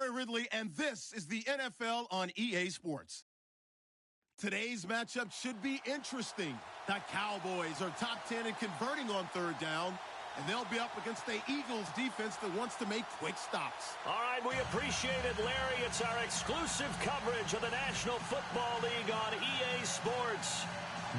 Ridley, and this is the NFL on EA Sports. Today's matchup should be interesting. The Cowboys are top 10 in converting on third down, and they'll be up against the Eagles defense that wants to make quick stops. All right, we appreciate it, Larry. It's our exclusive coverage of the National Football League on EA Sports.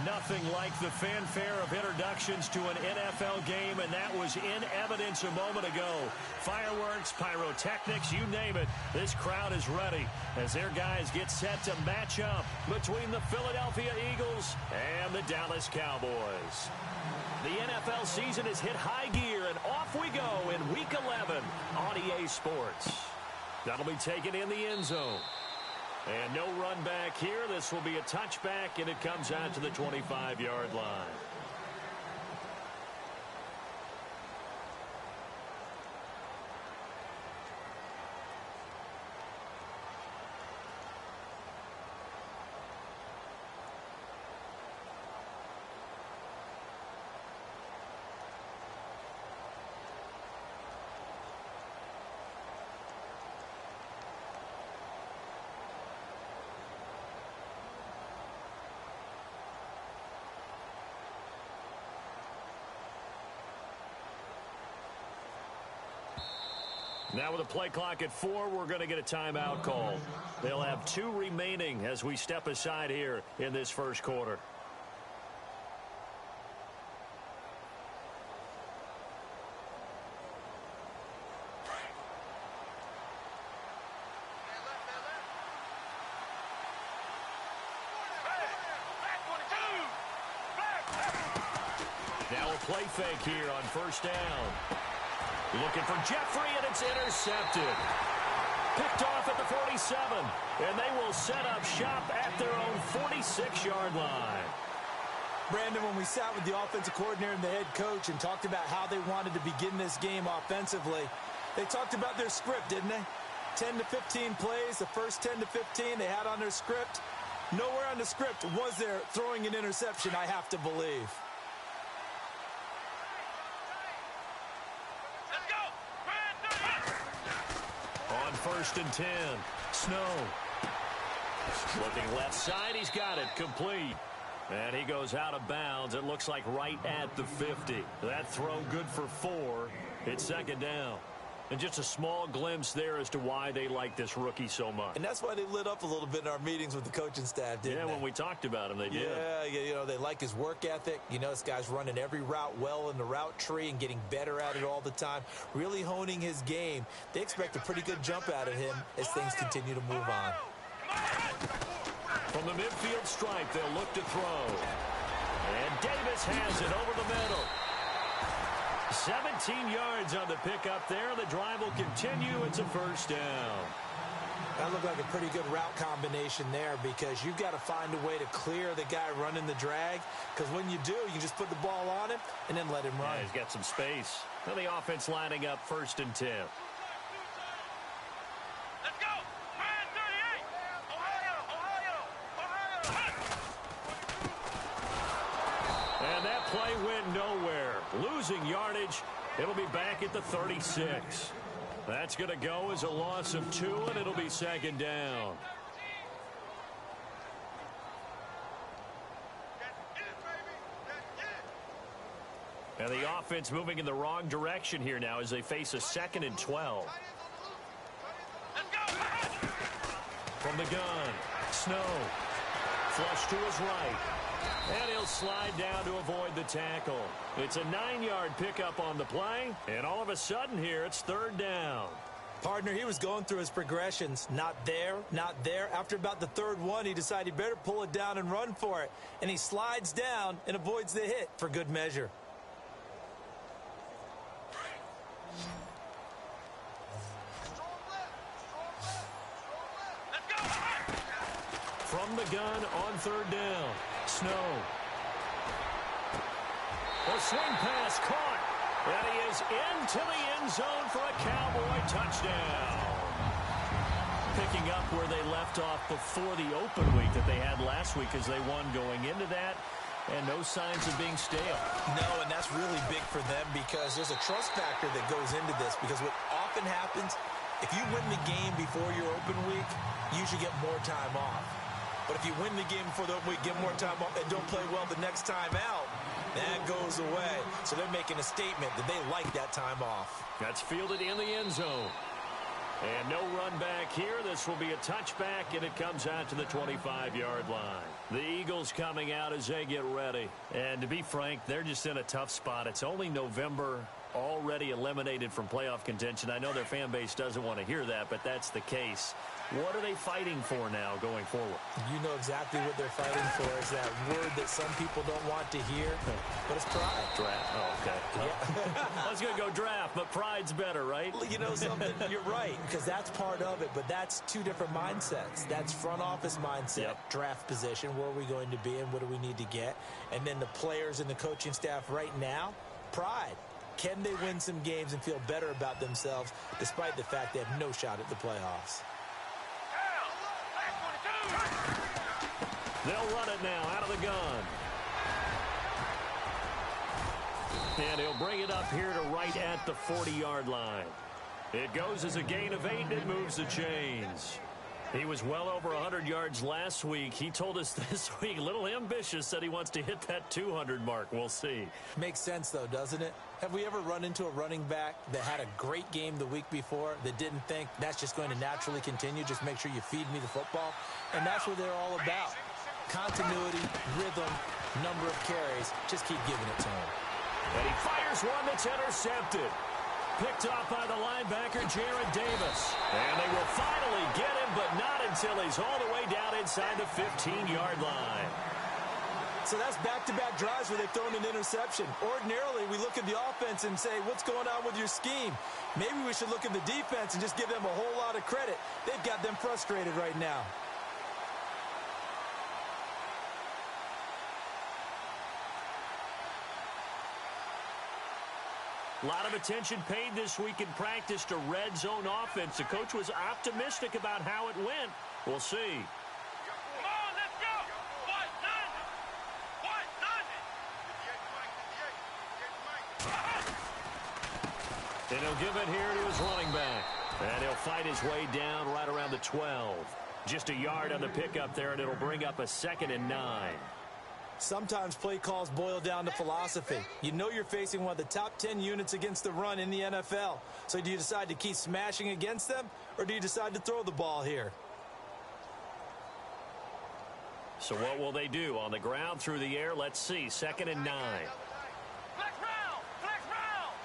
Nothing like the fanfare of introductions to an NFL game, and that was in evidence a moment ago. Fireworks, pyrotechnics, you name it. This crowd is ready as their guys get set to match up between the Philadelphia Eagles and the Dallas Cowboys. The NFL season has hit high gear, and off we go in Week 11 on EA Sports. That'll be taken in the end zone. And no run back here. This will be a touchback, and it comes out to the 25-yard line. Now with a play clock at 4, we're going to get a timeout call. They'll have 2 remaining as we step aside here in this first quarter. Now a play fake here on first down. Looking for Jeffrey, and it's intercepted. Picked off at the 47, and they will set up shop at their own 46-yard line. Brandon, when we sat with the offensive coordinator and the head coach and talked about how they wanted to begin this game offensively, they talked about their script, didn't they? 10 to 15 plays, the first 10 to 15 they had on their script. Nowhere on the script was there throwing an interception, I have to believe. First and 10. Snow. Looking left side. He's got it. Complete. And he goes out of bounds. It looks like right at the 50. That throw good for 4. It's second down. And just a small glimpse there as to why they like this rookie so much. And that's why they lit up a little bit in our meetings with the coaching staff, didn't they? Yeah, when we talked about him, they did. Yeah, you know, they like his work ethic. You know, this guy's running every route well in the route tree and getting better at it all the time, really honing his game. They expect a pretty good jump out of him as things continue to move on. From the midfield stripe, they'll look to throw. And Davis has it over the middle. 17 yards on the pickup there. The drive will continue. It's a first down. That looked like a pretty good route combination there because you've got to find a way to clear the guy running the drag because when you do, you just put the ball on him and then let him run. Yeah, he's got some space. Now the offense lining up first and 10. Let's go! 38! Ohio! And that play went nowhere. Losing yardage. It'll be back at the 36. That's going to go as a loss of 2, and it'll be second down. And the offense moving in the wrong direction here now as they face a 2nd and 12. From the gun, Snow. Flush to his right. And he'll slide down to avoid the tackle. It's a 9-yard pickup on the play. And all of a sudden here, it's third down. Partner, he was going through his progressions. Not there, not there. After about the third one, he decided he better pull it down and run for it. And he slides down and avoids the hit for good measure. From the gun on third down. Snow. The swing pass caught. And he is into the end zone for a Cowboy touchdown. Picking up where they left off before the open week that they had last week as they won going into that. And no signs of being stale. No, and that's really big for them because there's a trust factor that goes into this because what often happens If you win the game before your open week, you should get more time off. But if you win the game before the open week, get more time off, and don't play well the next time out, that goes away. So they're making a statement that they like that time off. That's fielded in the end zone. And no run back here. This will be a touchback, and it comes out to the 25-yard line. The Eagles coming out as they get ready. And to be frank, they're just in a tough spot. It's only November, already eliminated from playoff contention. I know their fan base doesn't want to hear that, but that's the case. What are they fighting for now going forward? You know exactly what they're fighting for. Is that word that some people don't want to hear, but it's pride. Draft. Oh, okay. Yeah. I was going to go draft, but pride's better, right? You know something? You're right, because that's part of it, but that's two different mindsets. That's front office mindset, draft position, where are we going to be and what do we need to get? And then the players and the coaching staff right now, pride. Can they win some games and feel better about themselves despite the fact they have no shot at the playoffs? They'll run it now out of the gun. And he'll bring it up here to right at the 40-yard line. It goes as a gain of 8, and it moves the chains. He was well over 100 yards last week. He told us this week, a little ambitious, said he wants to hit that 200 mark. We'll see. Makes sense, though, doesn't it? Have we ever run into a running back that had a great game the week before that didn't think that's just going to naturally continue? Just make sure you feed me the football. And that's what they're all about. Continuity, rhythm, number of carries. Just keep giving it to him. And he fires one that's intercepted. Picked off by the linebacker, Jared Davis. And they will finally get him, but not until he's all the way down inside the 15-yard line. So that's back-to-back drives where they've thrown an interception. Ordinarily, we look at the offense and say, what's going on with your scheme? Maybe we should look at the defense and just give them a whole lot of credit. They've got them frustrated right now. A lot of attention paid this week in practice to red zone offense. The coach was optimistic about how it went. We'll see. Come on, let's go. What, nothing? What, nothing? And he'll give it here to his running back. And he'll fight his way down right around the 12. Just a yard on the pickup there, and it'll bring up a 2nd and 9. Sometimes play calls boil down to philosophy. You know you're facing one of the top 10 units against the run in the NFL. So do you decide to keep smashing against them, or do you decide to throw the ball here? So what will they do? On the ground, through the air, let's see. 2nd and 9. Flex round,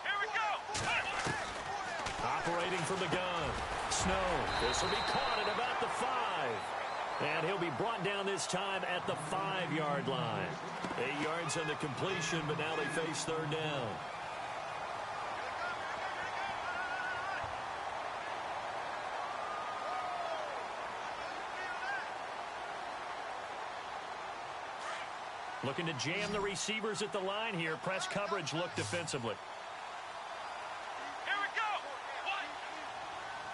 here we go. Operating from the gun. Snow. This will be caught at about the 5. And he'll be brought down this time at the 5-yard line. 8 yards on the completion, but now they face 3rd down. Looking to jam the receivers at the line here. Press coverage look defensively. Here we go.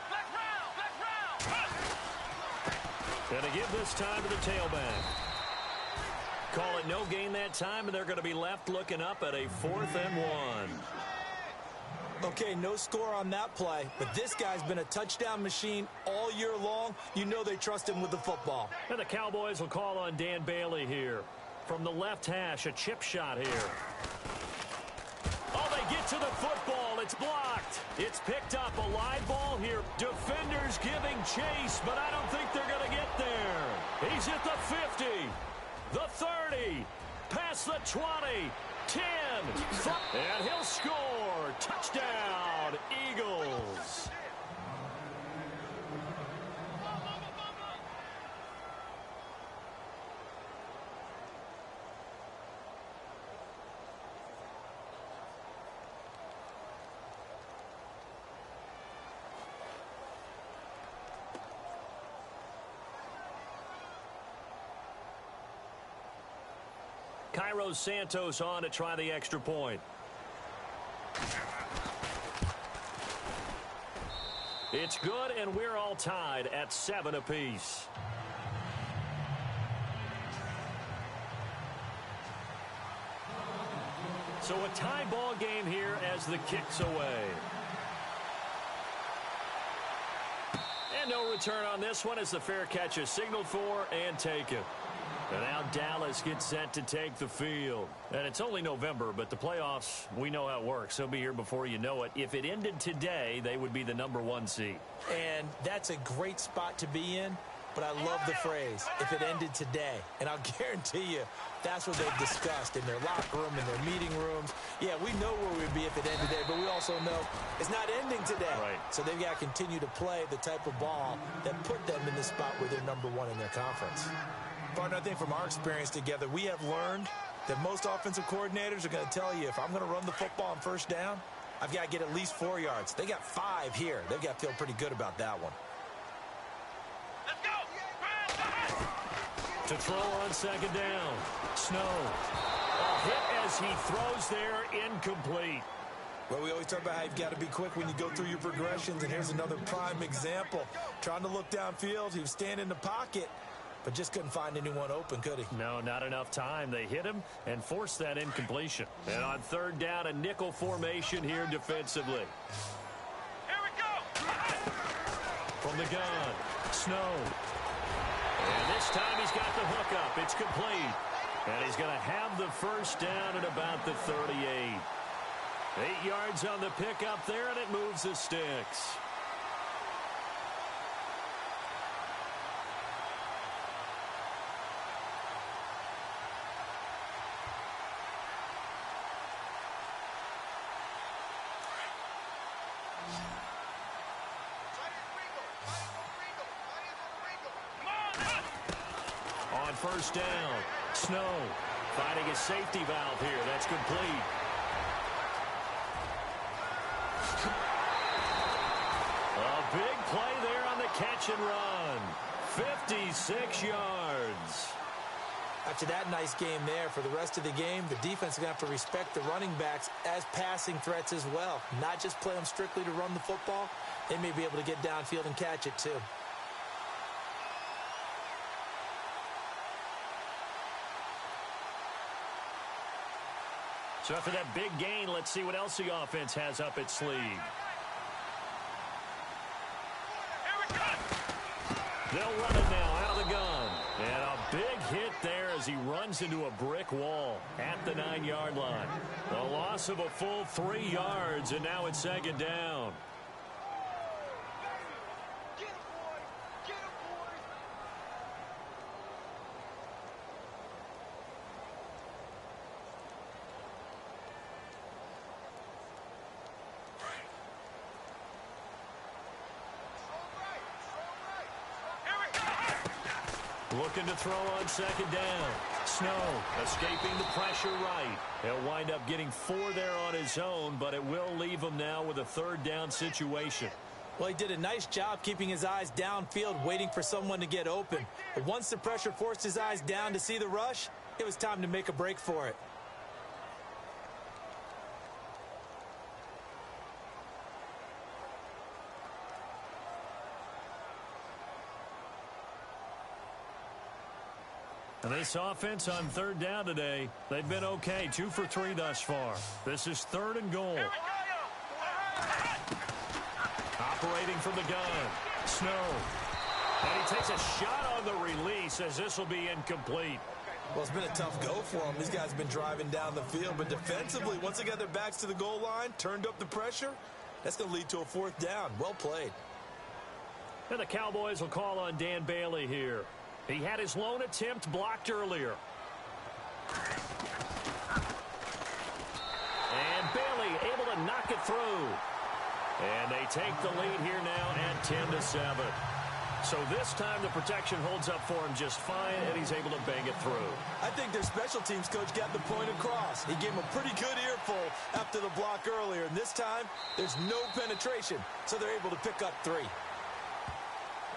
Flex round. Going to give this time to the tailback. Call it no gain that time, and they're going to be left looking up at a 4th and 1. Okay, no score on that play, but this guy's been a touchdown machine all year long. You know they trust him with the football. And the Cowboys will call on Dan Bailey here. From the left hash, a chip shot here. Oh, they get to the football. It's blocked. It's picked up. A live ball here. Defenders giving chase, but I don't think they're going to get there. He's at the 50, the 30, past the 20, 10, and he'll score. Touchdown, Eagles. Cairo Santos on to try the extra point. It's good, and we're all tied at 7 apiece. So a tie ball game here as the kick's away. And no return on this one as the fair catch is signaled for and taken. And now Dallas gets set to take the field. And it's only November, but the playoffs, we know how it works. They'll be here before you know it. If it ended today, they would be the #1 seed. And that's a great spot to be in. But I love the phrase, if it ended today. And I'll guarantee you, that's what they've discussed in their locker room, in their meeting rooms. Yeah, we know where we'd be if it ended today, but we also know it's not ending today. Right. So they've got to continue to play the type of ball that put them in the spot where they're #1 in their conference. Partner, I think from our experience together, we have learned that most offensive coordinators are going to tell you, if I'm going to run the football on first down, I've got to get at least 4 yards. They got 5 here. They've got to feel pretty good about that one. To throw on second down. Snow. A hit as he throws there, incomplete. Well, we always talk about how you've got to be quick when you go through your progressions, and here's another prime example. Trying to look downfield, he was standing in the pocket, but just couldn't find anyone open, could he? No, not enough time. They hit him and forced that incompletion. And on third down, a nickel formation here defensively. Here we go. From the gun, Snow. And this time he's got the hook up. It's complete. And he's going to have the first down at about the 38. 8 yards on the pickup there, and it moves the sticks. On first down, Snow finding a safety valve here. That's complete. A big play there on the catch and run. 56 yards. After that nice game there, for the rest of the game, the defense is going to have to respect the running backs as passing threats as well. Not just play them strictly to run the football. They may be able to get downfield and catch it too. So after that big gain, let's see what else the offense has up its sleeve. They'll run it now out of the gun. And a big hit there as he runs into a brick wall at the 9-yard line. A loss of a full 3 yards, and now it's second down. Looking to throw on second down. Snow escaping the pressure right. He'll wind up getting 4 there on his own, but it will leave him now with a third down situation. Well, he did a nice job keeping his eyes downfield, waiting for someone to get open. But once the pressure forced his eyes down to see the rush, it was time to make a break for it. And this offense on third down today, they've been okay. 2 for 3 thus far. This is 3rd and goal. Operating from the gun. Snow. And he takes a shot on the release as this will be incomplete. Well, it's been a tough go for them. These guys have been driving down the field. But defensively, once they got their backs to the goal line, turned up the pressure, that's going to lead to a 4th down. Well played. And the Cowboys will call on Dan Bailey here. He had his lone attempt blocked earlier. And Bailey able to knock it through. And they take the lead here now at 10-7. So this time the protection holds up for him just fine, and he's able to bang it through. I think their special teams coach got the point across. He gave him a pretty good earful after the block earlier. And this time, there's no penetration, so they're able to pick up 3.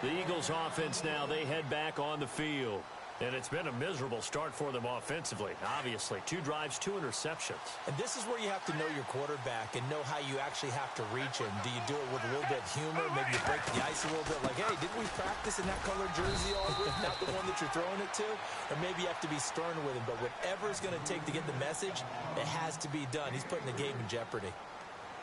The Eagles offense now, they head back on the field. And it's been a miserable start for them offensively, obviously. 2 drives, 2 interceptions. And this is where you have to know your quarterback and know how you actually have to reach him. Do you do it with a little bit of humor? Maybe you break the ice a little bit like, hey, didn't we practice in that colored jersey all week? Not the one that you're throwing it to? Or maybe you have to be stern with him. But whatever it's going to take to get the message, it has to be done. He's putting the game in jeopardy.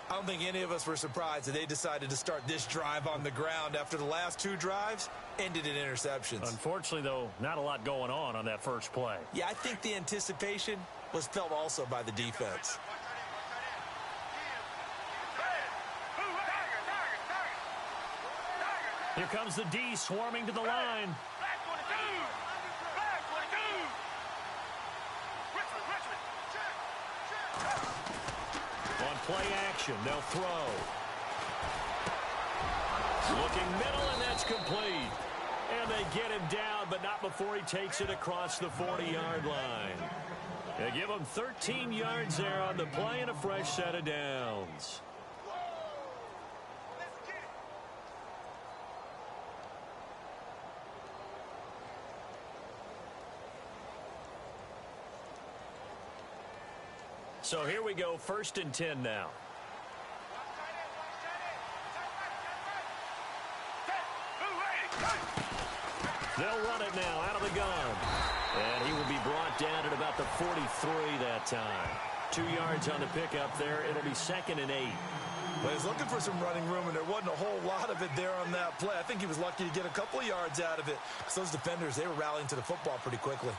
I don't think any of us were surprised that they decided to start this drive on the ground after the last 2 drives ended in interceptions. Unfortunately, though, not a lot going on that first play. Yeah, I think the anticipation was felt also by the defense. Here comes the D swarming to the line. On play action, they'll throw. Looking middle, and that's complete. And they get him down, but not before he takes it across the 40-yard line. They give him 13 yards there on the play and a fresh set of downs. So here we go, 1st and 10 now. They'll run it now out of the gun. And he will be brought down at about the 43 that time. 2 yards on the pickup there. It'll be 2nd and 8. Well, he's looking for some running room, and there wasn't a whole lot of it there on that play. I think he was lucky to get a couple of yards out of it, because those defenders, they were rallying to the football pretty quickly.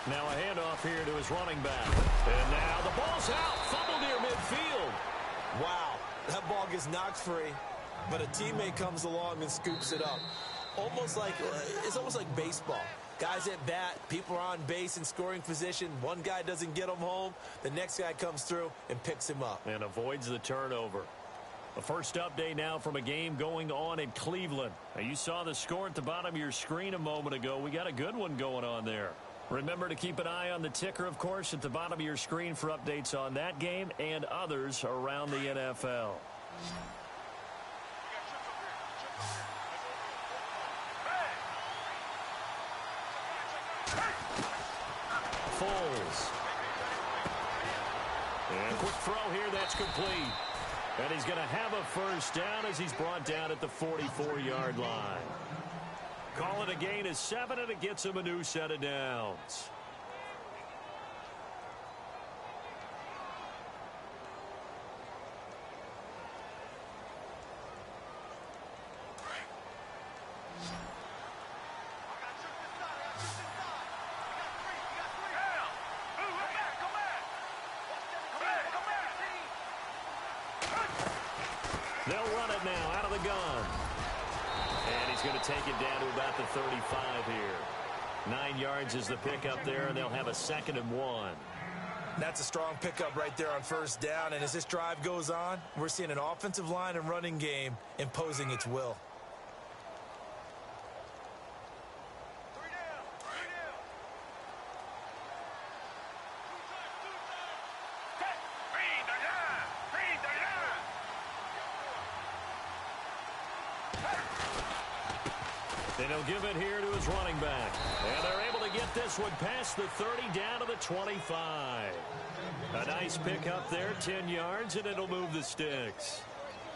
Now a handoff here to his running back. And now the ball's out. Fumble near midfield. Wow, that ball gets knocked free, but a teammate comes along and scoops it up. It's almost like baseball. Guys at bat, people are on base in scoring position. One guy doesn't get him home. The next guy comes through and picks him up. And avoids the turnover. The first update now from a game going on in Cleveland. Now, you saw the score at the bottom of your screen a moment ago. We got a good one going on there. Remember to keep an eye on the ticker, of course, at the bottom of your screen for updates on that game and others around the NFL. Foles. And quick throw here, that's complete. And he's going to have a first down as he's brought down at the 44-yard line. Call it a gain of 7, and it gets him a new set of downs. They'll run it now out of the gun. And he's going to take it down to about the 35 here. 9 yards is the pickup there, and they'll have a 2nd and 1. That's a strong pickup right there on first down. And as this drive goes on, we're seeing an offensive line and running game imposing its will. And he'll give it here to his running back. And they're able to get this one past the 30 down to the 25. A nice pickup there, 10 yards, and it'll move the sticks.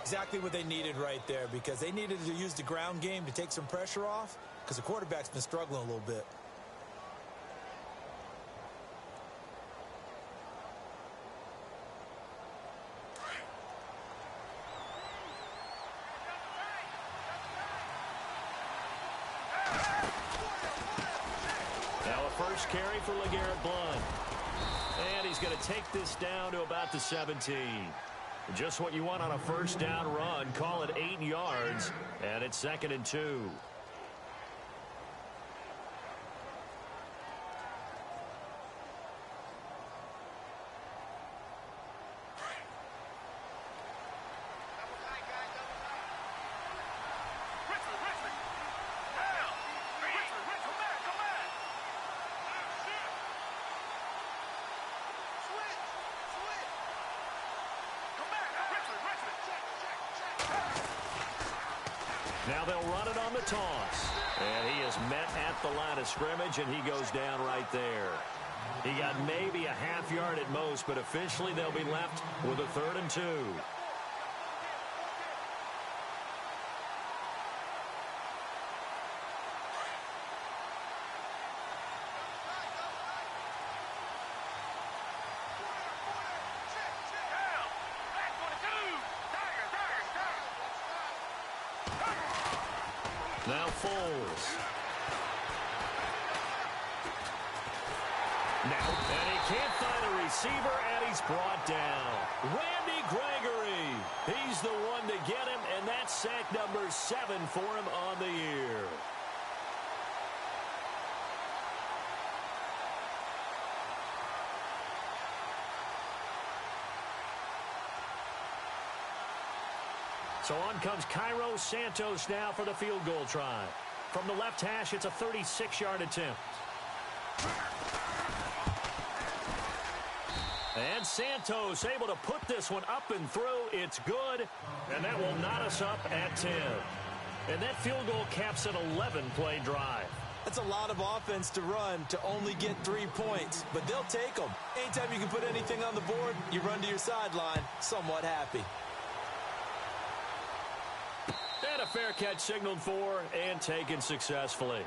Exactly what they needed right there, because they needed to use the ground game to take some pressure off, because the quarterback's been struggling a little bit. First carry for LeGarrette Blount. And he's going to take this down to about the 17. Just what you want on a first down run. Call it 8 yards. And it's 2nd and 2. Now they'll run it on the toss. And he is met at the line of scrimmage, and he goes down right there. He got maybe a half yard at most, but officially they'll be left with a 3rd and 2. Now Foles. Now, and he can't find a receiver, and he's brought down. Randy Gregory. He's the one to get him, and that's sack number 7 for him on the year. So on comes Cairo Santos now for the field goal try. From the left hash, it's a 36-yard attempt. And Santos able to put this one up and through. It's good, and that will knot us up at 10. And that field goal caps an 11-play drive. That's a lot of offense to run to only get 3 points, but they'll take them. Anytime you can put anything on the board, you run to your sideline somewhat happy. And a fair catch signaled for and taken successfully.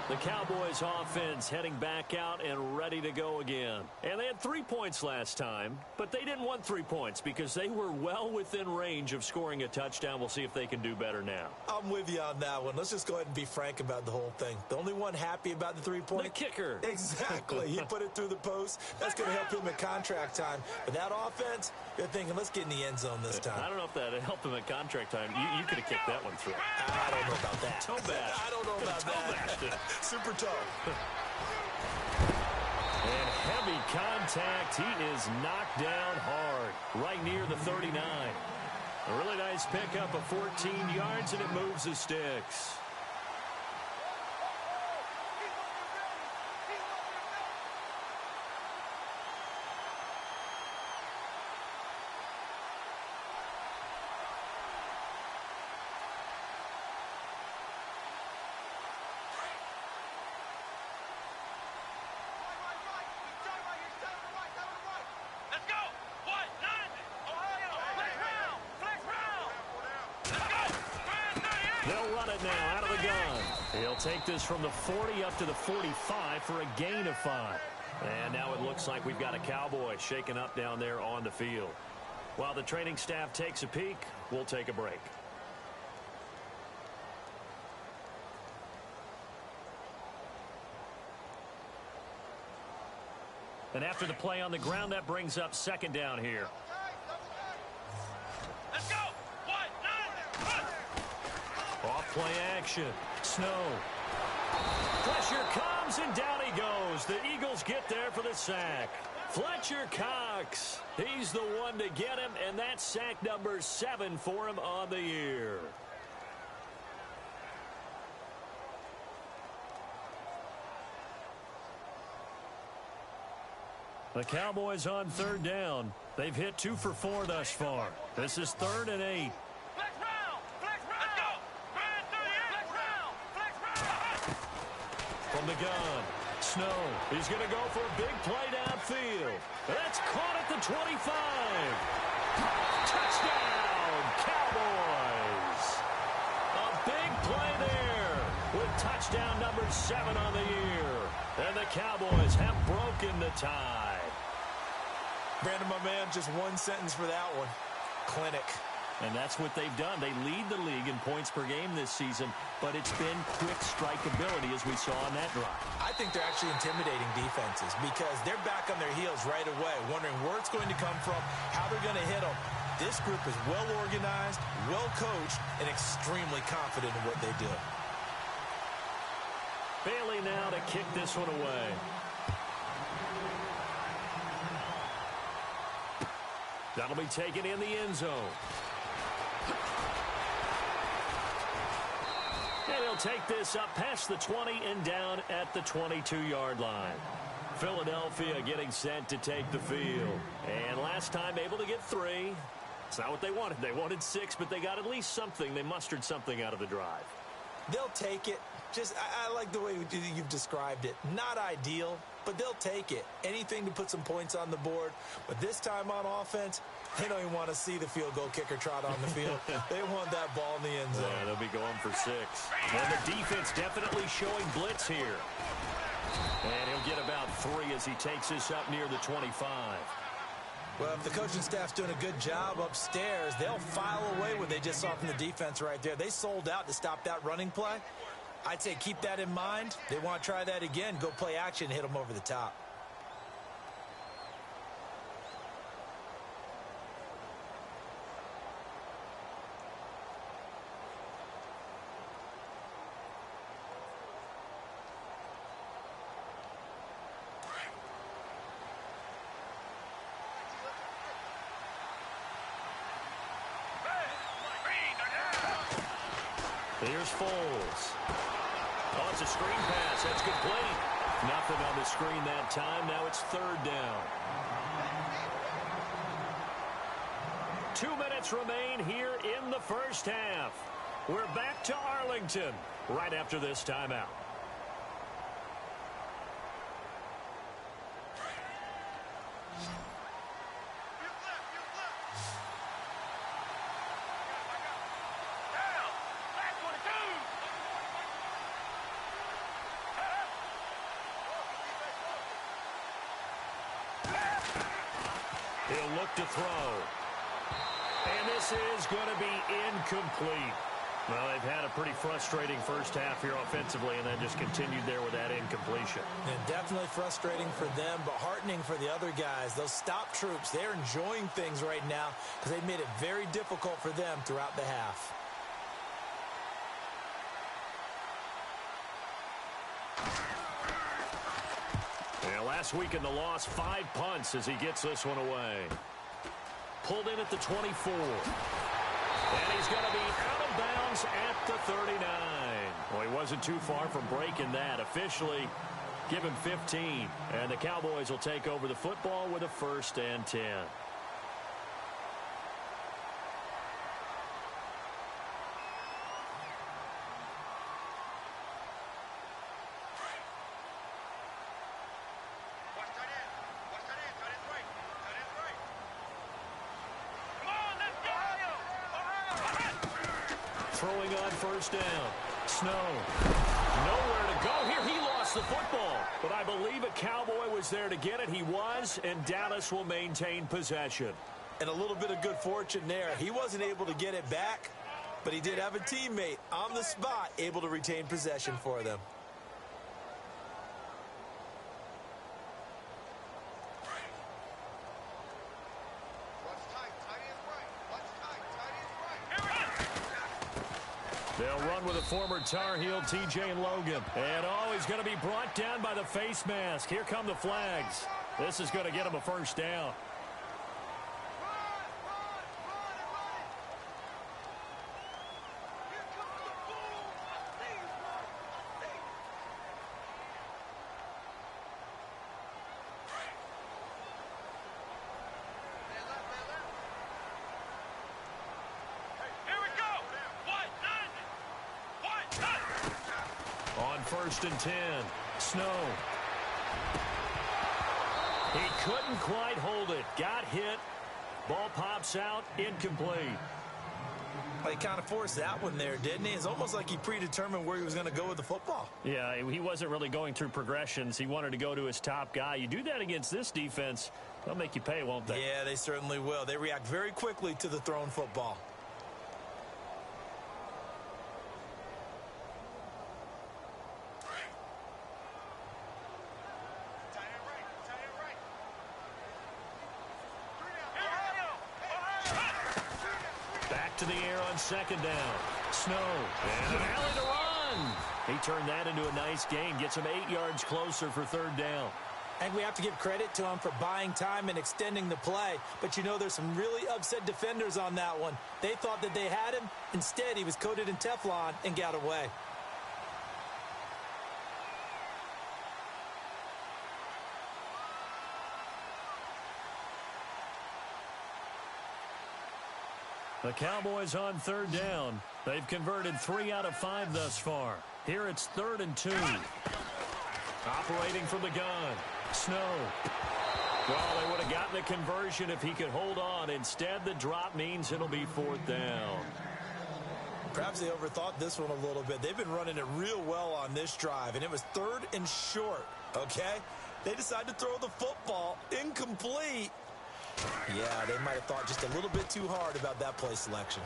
The Cowboys offense heading back out and ready to go again. And they had 3 points last time, but they didn't want 3 points because they were well within range of scoring a touchdown. We'll see if they can do better now. I'm with you on that one. Let's just go ahead and be frank about the whole thing. The only one happy about the 3-point? The kicker. Exactly. He put it through the post. That's going to help him at contract time. But that offense, they're thinking, let's get in the end zone this time. I don't know if that helped him at contract time. You could have kicked that one through. I don't know about that. Toe bash. I don't know about that. Super toe. And heavy contact. He is knocked down hard right near the 39. A really nice pickup of 14 yards, and it moves the sticks. They'll run it now out of the gun. He'll take this from the 40 up to the 45 for a gain of 5. And now it looks like we've got a Cowboy shaken up down there on the field. While the training staff takes a peek, we'll take a break. And after the play on the ground, that brings up 2nd down here. Let's go. Off play action. Snow. Pressure comes, and down he goes. The Eagles get there for the sack. Fletcher Cox. He's the one to get him, and that's sack number 7 for him on the year. The Cowboys on 3rd down. They've hit 2 for 4 thus far. This is 3rd and 8. From the gun, Snow. He's going to go for a big play downfield. That's caught at the 25. Touchdown, Cowboys. A big play there with touchdown number 7 on the year. And the Cowboys have broken the tie. Brandon, my man, just one sentence for that one. Clinic. And that's what they've done. They lead the league in points per game this season, but it's been quick strikeability as we saw on that drive. I think they're actually intimidating defenses because they're back on their heels right away, wondering where it's going to come from, how they're going to hit them. This group is well organized, well coached, and extremely confident in what they do. Bailey now to kick this one away. That'll be taken in the end zone. And he'll take this up past the 20 and down at the 22-yard line. Philadelphia getting set to take the field. And last time able to get 3. It's not what they wanted. They wanted 6, but they got at least something. They mustered something out of the drive. They'll take it. I like the way you've described it. Not ideal, but they'll take it. Anything to put some points on the board. But this time on offense, they don't even want to see the field goal kicker trot on the field. They want that ball in the end zone. Yeah, they'll be going for 6. And the defense definitely showing blitz here. And he'll get about 3 as he takes this up near the 25. Well, if the coaching staff's doing a good job upstairs, they'll file away what they just saw from the defense right there. They sold out to stop that running play. I'd say keep that in mind. They want to try that again. Go play action, hit them over the top. Here's Foles. Oh, it's a screen pass. That's complete. Nothing on the screen that time. Now it's 3rd down. 2 minutes remain here in the first half. We're back to Arlington right after this timeout. He'll look to throw. And this is going to be incomplete. Well, they've had a pretty frustrating first half here offensively, and then just continued there with that incompletion. And definitely frustrating for them, but heartening for the other guys. Those stop troops, they're enjoying things right now because they've made it very difficult for them throughout the half. Yeah, last week in the loss, 5 punts as he gets this one away. Pulled in at the 24. And he's going to be out of bounds at the 39. Well, he wasn't too far from breaking that. Officially, give him 15. And the Cowboys will take over the football with a 1st and 10. Throwing on 1st down. Snow. Nowhere to go here. He lost the football. But I believe a Cowboy was there to get it. He was, and Dallas will maintain possession. And a little bit of good fortune there. He wasn't able to get it back, but he did have a teammate on the spot able to retain possession for them. They'll run with a former Tar Heel, T.J. Logan. And he's going to be brought down by the face mask. Here come the flags. This is going to get him a 1st down. On 1st and 10. Snow. He couldn't quite hold it. Got hit. Ball pops out. Incomplete. Well, he kind of forced that one there, didn't he? It's almost like he predetermined where he was going to go with the football. Yeah, he wasn't really going through progressions. He wanted to go to his top guy. You do that against this defense, they'll make you pay, won't they? Yeah, they certainly will. They react very quickly to the thrown football. To the air on 2nd down. Snow. And an alley to run. He turned that into a nice gain. Gets him 8 yards closer for 3rd down. And we have to give credit to him for buying time and extending the play. But you know, there's some really upset defenders on that one. They thought that they had him. Instead, he was coated in Teflon and got away. The Cowboys on 3rd down. They've converted 3 out of 5 thus far. Here it's 3rd and 2. Operating from the gun. Snow. Well, they would have gotten the conversion if he could hold on. Instead, the drop means it'll be 4th down. Perhaps they overthought this one a little bit. They've been running it real well on this drive, and it was 3rd and short, okay? They decided to throw the football incomplete. Yeah, they might have thought just a little bit too hard about that play selection.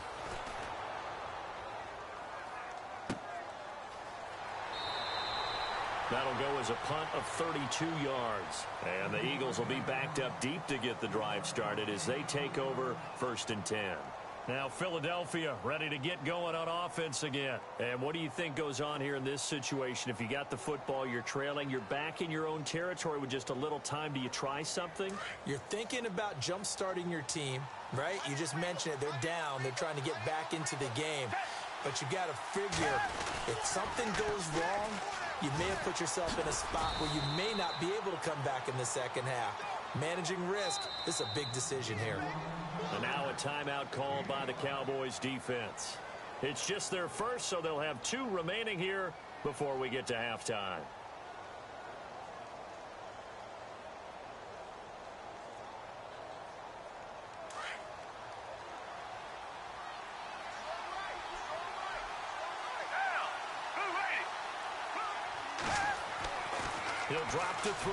That'll go as a punt of 32 yards. And the Eagles will be backed up deep to get the drive started as they take over 1st and 10. Now Philadelphia ready to get going on offense again. And what do you think goes on here in this situation? If you got the football, you're trailing, you're back in your own territory with just a little time. Do you try something? You're thinking about jump-starting your team, right? You just mentioned it. They're down. They're trying to get back into the game. But you got to figure if something goes wrong, you may have put yourself in a spot where you may not be able to come back in the second half. Managing risk, this is a big decision here. And now a timeout called by the Cowboys defense. It's just their first, so they'll have 2 remaining here before we get to halftime. He'll drop to throw.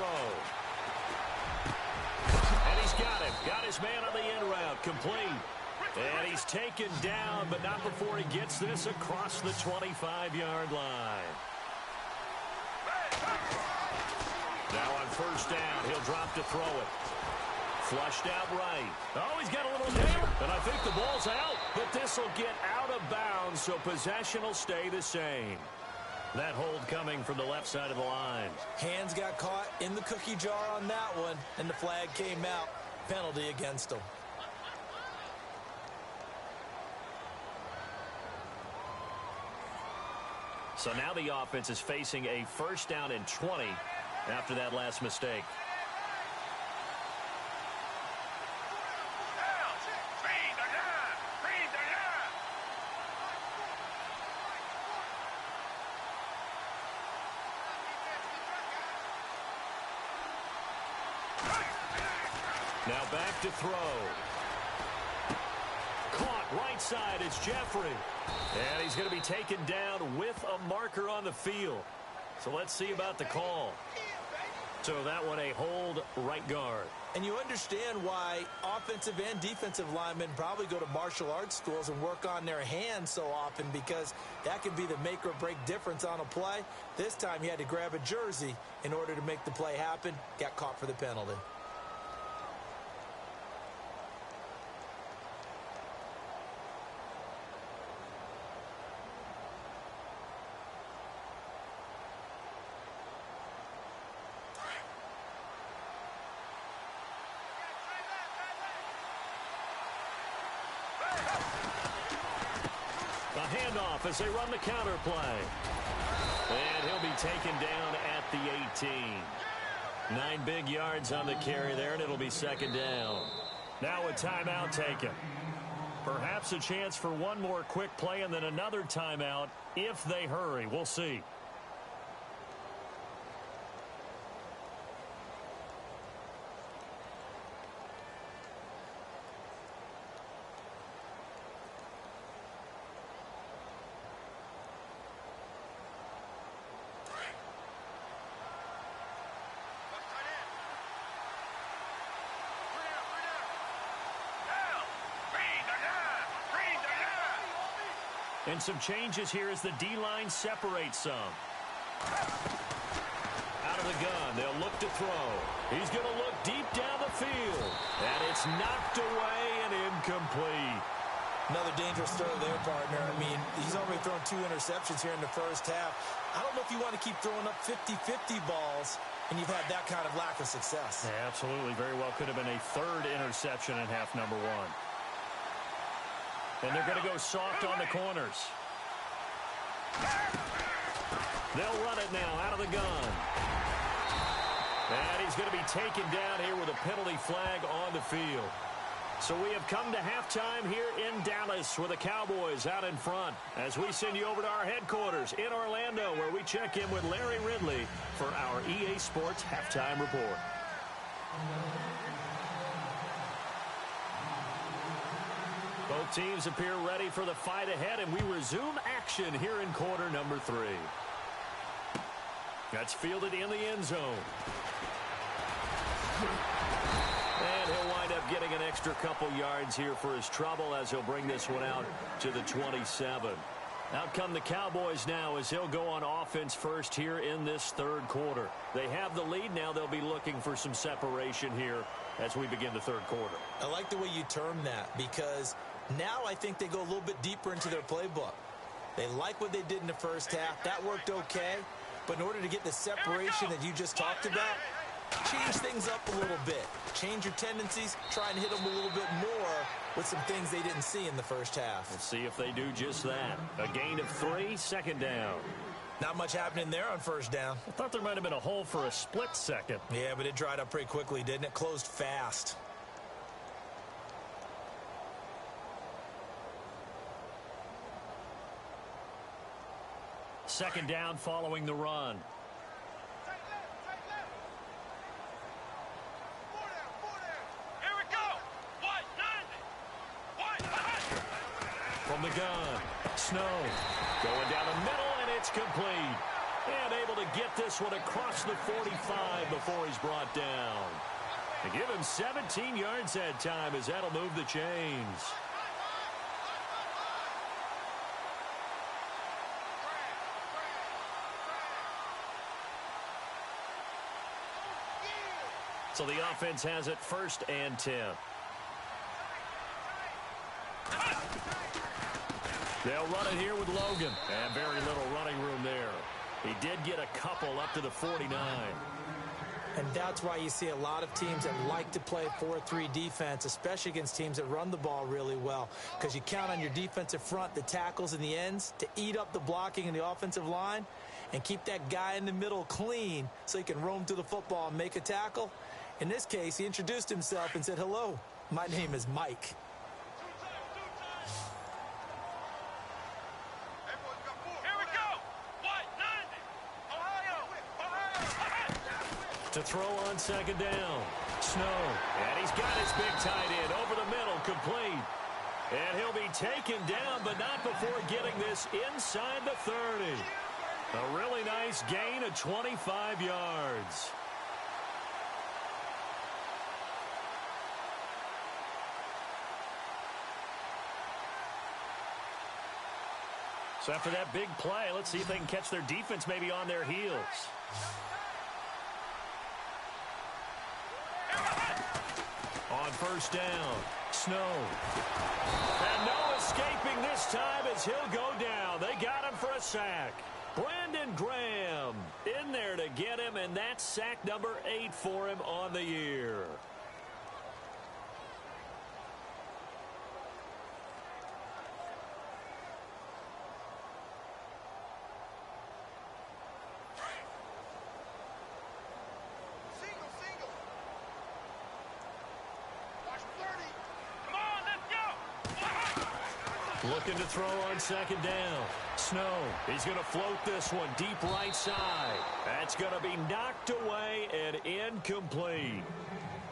And he's got him. Got his man on the end route. Complete. And he's taken down, but not before he gets this across the 25-yard line. Now on 1st down, he'll drop to throw it. Flushed out right. Oh, he's got a little nail. And I think the ball's out. But this will get out of bounds, so possession will stay the same. That hold coming from the left side of the line. Hands got caught in the cookie jar on that one, and the flag came out. Penalty against them. So now the offense is facing a 1st down and 20 after that last mistake. Now back to throw. Caught right side. It's Jeffrey. And he's going to be taken down with a marker on the field. So let's see about the call. So that one a hold right guard. And you understand why offensive and defensive linemen probably go to martial arts schools and work on their hands so often, because that can be the make or break difference on a play. This time he had to grab a jersey in order to make the play happen. Got caught for the penalty. A handoff as they run the counter play. And he'll be taken down at the 18. 9 big yards on the carry there, and it'll be 2nd down. Now a timeout taken. Perhaps a chance for one more quick play and then another timeout if they hurry. We'll see. And some changes here as the D-line separates some. Out of the gun, they'll look to throw. He's going to look deep down the field. And it's knocked away and incomplete. Another dangerous throw there, partner. I mean, he's already thrown 2 interceptions here in the first half. I don't know if you want to keep throwing up 50-50 balls and you've had that kind of lack of success. Yeah, absolutely. Very well could have been a 3rd interception in half number 1. And they're going to go soft on the corners. They'll run it now out of the gun. And he's going to be taken down here with a penalty flag on the field. So we have come to halftime here in Dallas with the Cowboys out in front as we send you over to our headquarters in Orlando where we check in with Larry Ridley for our EA Sports Halftime Report. Both teams appear ready for the fight ahead, and we resume action here in quarter number 3. That's fielded in the end zone. And he'll wind up getting an extra couple yards here for his trouble as he'll bring this one out to the 27. Out come the Cowboys now as he'll go on offense first here in this third quarter. They have the lead. Now they'll be looking for some separation here as we begin the third quarter. I like the way you term that because now I think they go a little bit deeper into their playbook. They like what they did in the first half. That worked okay. But in order to get the separation that you just talked about, change things up a little bit. Change your tendencies. Try and hit them a little bit more with some things they didn't see in the first half. Let's see if they do just that. A gain of 3, second down. Not much happening there on first down. I thought there might have been a hole for a split second. Yeah, but it dried up pretty quickly, didn't it? Closed fast. Second down following the run. From the gun, Snow going down the middle, and it's complete. And able to get this one across the 45 before he's brought down. They give him 17 yards that time as that'll move the chains. So the offense has it 1st and 10. They'll run it here with Logan. And very little running room there. He did get a couple up to the 49. And that's why you see a lot of teams that like to play 4-3 defense, especially against teams that run the ball really well. Because you count on your defensive front, the tackles and the ends, to eat up the blocking in the offensive line and keep that guy in the middle clean so he can roam through the football and make a tackle. In this case, he introduced himself and said, "Hello, my name is Mike." To throw on second down. Snow. And he's got his big tight end over the middle, complete. And he'll be taken down, but not before getting this inside the 30. A really nice gain of 25 yards. So after that big play, let's see if they can catch their defense maybe on their heels. On first down, Snow. And no escaping this time as he'll go down. They got him for a sack. Brandon Graham in there to get him, and that's sack number 8 for him on the year. Looking to throw on second down. Snow, he's going to float this one deep right side. That's going to be knocked away and incomplete.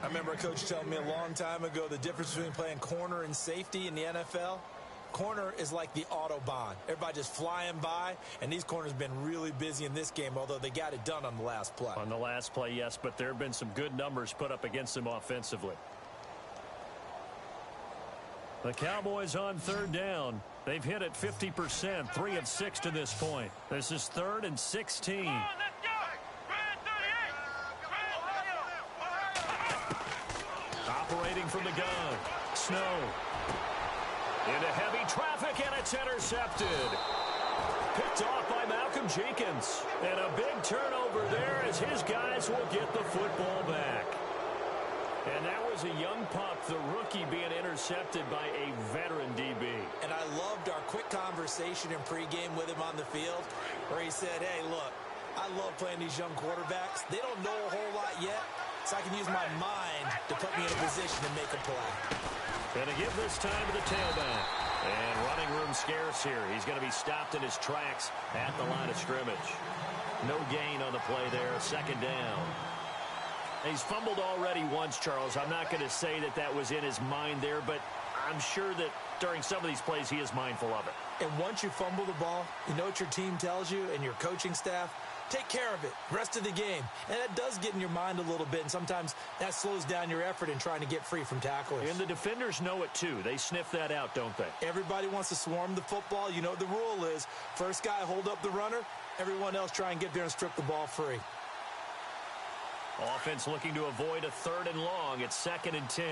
I remember a coach telling me a long time ago the difference between playing corner and safety in the NFL. Corner is like the Autobahn. Everybody just flying by, and these corners have been really busy in this game, although they got it done on the last play. On the last play, yes, but there have been some good numbers put up against them offensively. The Cowboys on third down. They've hit it 50%, 3 of 6 to this point. This is 3rd and 16. Operating from the gun. Snow. Into heavy traffic, and it's intercepted. Picked off by Malcolm Jenkins. And a big turnover there as his guys will get the football back. And that was a young pup, the rookie, being intercepted by a veteran DB. And I loved our quick conversation in pregame with him on the field where he said, "Hey, look, I love playing these young quarterbacks. They don't know a whole lot yet, so I can use my mind to put me in a position to make a play." Going to give this time to the tailback. And running room scarce here. He's going to be stopped in his tracks at the line of scrimmage. No gain on the play there. Second down. He's fumbled already once, Charles. I'm not going to say that that was in his mind there, but I'm sure that during some of these plays he is mindful of it. And once you fumble the ball, you know what your team tells you and your coaching staff? Take care of it rest of the game. And that does get in your mind a little bit, and sometimes that slows down your effort in trying to get free from tacklers. And the defenders know it too. They sniff that out, don't they? Everybody wants to swarm the football. You know what the rule is. First guy hold up the runner. Everyone else try and get there and strip the ball free. Offense looking to avoid a 3rd and long. It's 2nd and 10.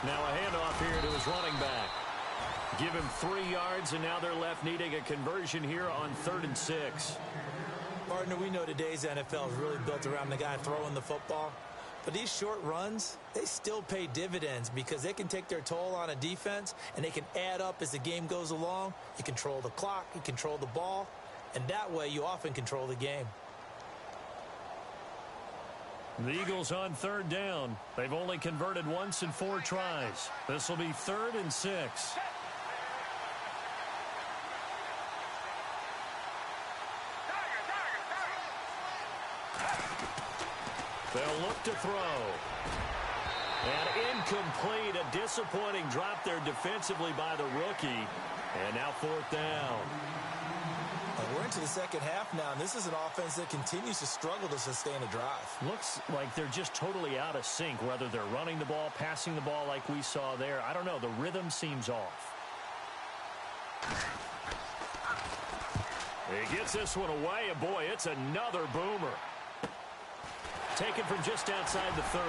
Now a handoff here to his running back. Give him 3 yards, and now they're left needing a conversion here on 3rd and 6. Partner, we know today's NFL is really built around the guy throwing the football. But these short runs, they still pay dividends because they can take their toll on a defense, and they can add up as the game goes along. You control the clock, you control the ball, and that way you often control the game. The Eagles on 3rd down. They've only converted once in 4 tries. This will be 3rd and 6. They'll look to throw. And incomplete. A disappointing drop there defensively by the rookie. And now 4th down. We're into the second half now, and this is an offense that continues to struggle to sustain a drive. Looks like they're just totally out of sync, whether they're running the ball, passing the ball like we saw there. I don't know. The rhythm seems off. He gets this one away, and boy, it's another boomer. Taken from just outside the 30.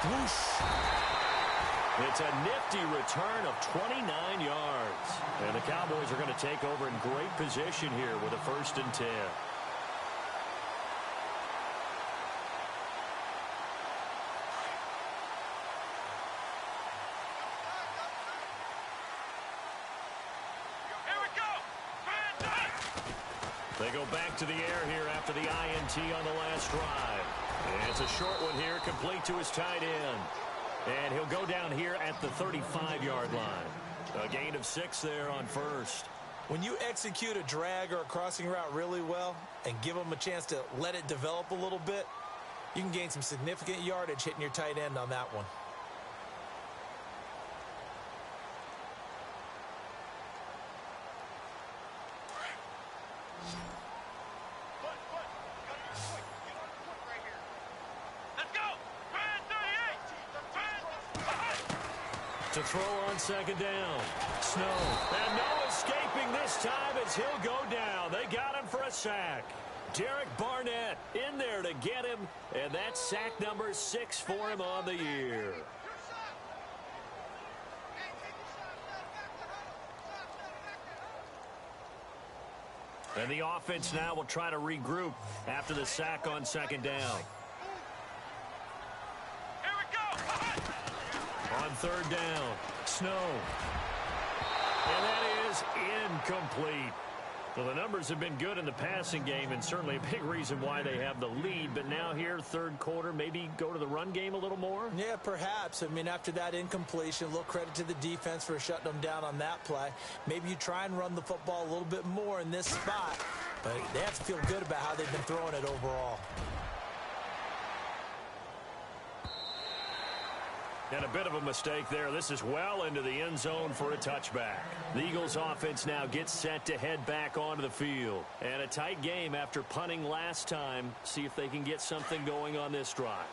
Whoosh. It's a nifty return of 29 yards. And the Cowboys are going to take over in great position here with a 1st and 10. Here we go. They go back to the air here after the INT on the last drive. And it's a short one here, complete to his tight end. And he'll go down here at the 35-yard line. A gain of 6 there on 1st. When you execute a drag or a crossing route really well and give them a chance to let it develop a little bit, you can gain some significant yardage hitting your tight end on that one. To throw on 2nd down. Snow. And no escaping this time as he'll go down. They got him for a sack. Derek Barnett in there to get him. And that's sack number 6 for him on the year. And the offense now will try to regroup after the sack on 2nd down. On 3rd down, Snow. And that is incomplete. Well, the numbers have been good in the passing game and certainly a big reason why they have the lead. But now here, 3rd quarter, maybe go to the run game a little more? Yeah, perhaps. I mean, after that incompletion, a little credit to the defense for shutting them down on that play. Maybe you try and run the football a little bit more in this spot. But they have to feel good about how they've been throwing it overall. And a bit of a mistake there. This is well into the end zone for a touchback. The Eagles offense now gets set to head back onto the field. And a tight game after punting last time. See if they can get something going on this drive.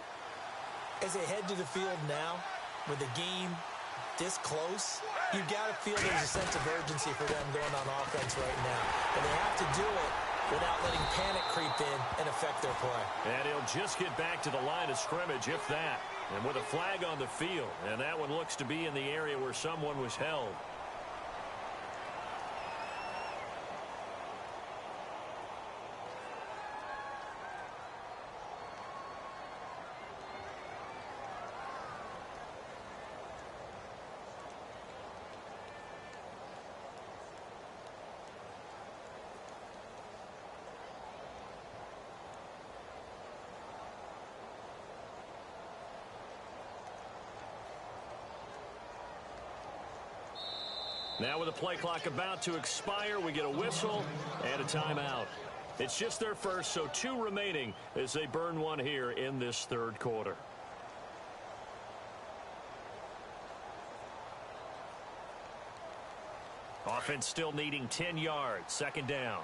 As they head to the field now, with the game this close, you've got to feel there's a sense of urgency for them going on offense right now. And they have to do it without letting panic creep in and affect their play. And he'll just get back to the line of scrimmage, if that. And with a flag on the field, and that one looks to be in the area where someone was held. Now with the play clock about to expire, we get a whistle and a timeout. It's just their first, so 2 remaining as they burn one here in this third quarter. Offense still needing 10 yards. Second down.